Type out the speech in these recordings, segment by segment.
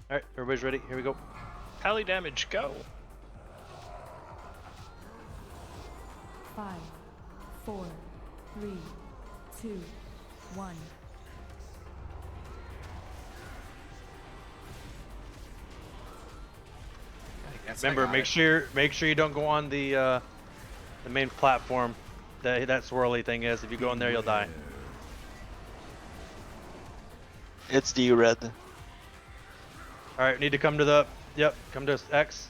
Alright, everybody's ready. Here we go. Pally damage, go. 5, 4, 3, 2, 1. Remember, make sure you don't go on the main platform that swirly thing is. If you go in there, you'll die. It's the red. Alright, need to come to the come to X.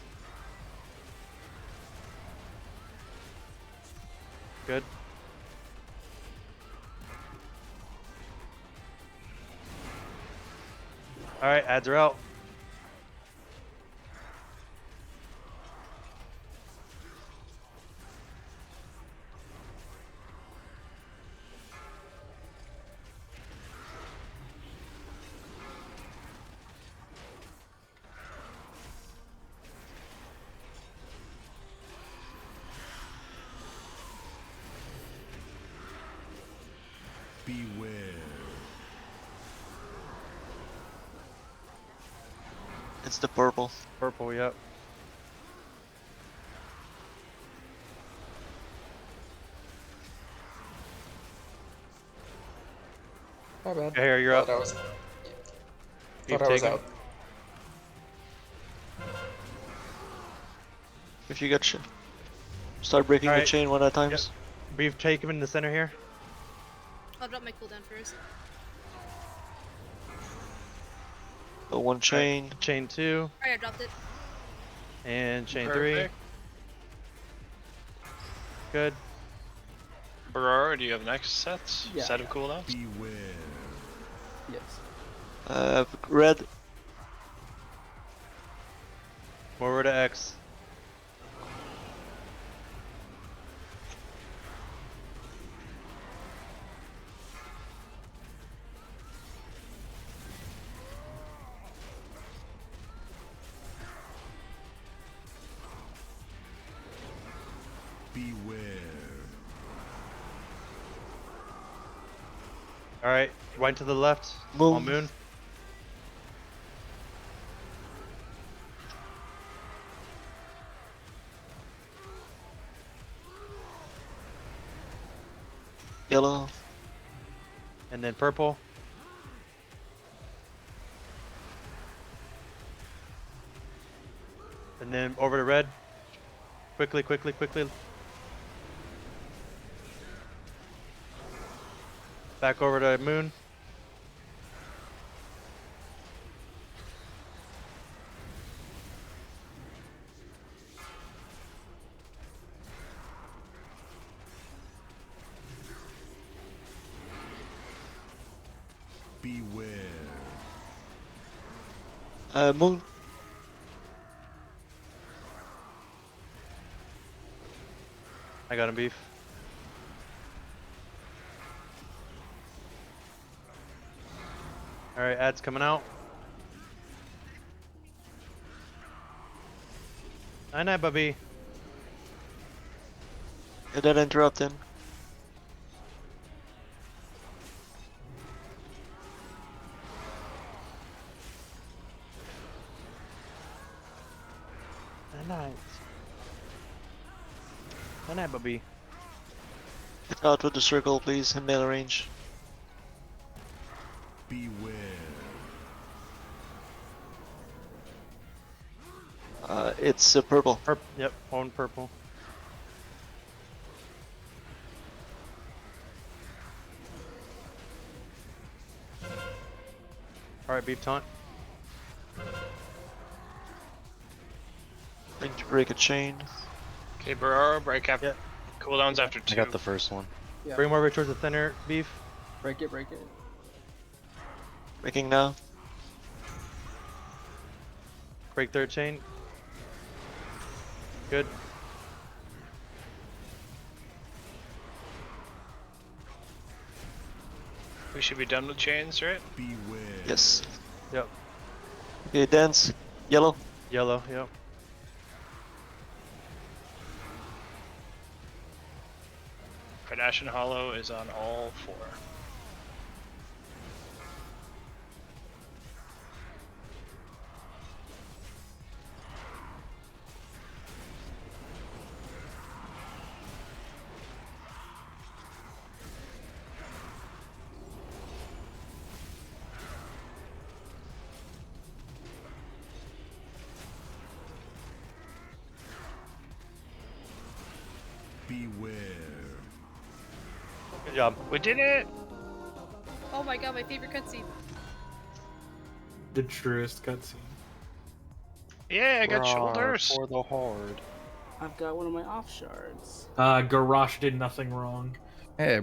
Good. Alright, ads are out. Beware. It's the purple. Purple, yep. My bad. Here, you're up. Thought I was, Keep thought I was taking. out. If you get start breaking the Alright. chain one at a time. Beef, take him in the center here. I'll drop my cooldown first. So one chain. Right. Chain 2 Alright, I dropped it. and chain Perfect. 3. Good. Barora, do you have next sets? Yeah. Set of cooldowns? Beware. Yes. Red. Forward to X. Beware. Alright, right to the left. Move. On moon. Yellow. And then purple. And then over to red. Quickly, quickly, quickly. Back over to moon. Beware. Moon. I got him, beef. Alright, ads coming out. Night night, Bubby. You did interrupt him. Night night. Night night, Bubby. Get out with the circle, please, in melee range. Beware. It's purple. Yep, one purple. Alright, beef taunt. Going to break a chain. Okay, Barora, break after Yep. cooldowns after 2. I got the first one. Yeah. Bring more over towards the center, beef. Break it, break it. Breaking now. Break third chain. Good. We should be done with chains, right? Beware. Yes. Yep. Okay, dance. Yellow. Yellow, yep. Kardashian Hollow is on all 4. Beware. Good job. We did it! Oh my god, my favorite cutscene. The truest cutscene. Yeah, I got shoulders. For the horde. I've got one of my off shards. Garrosh did nothing wrong. Hey,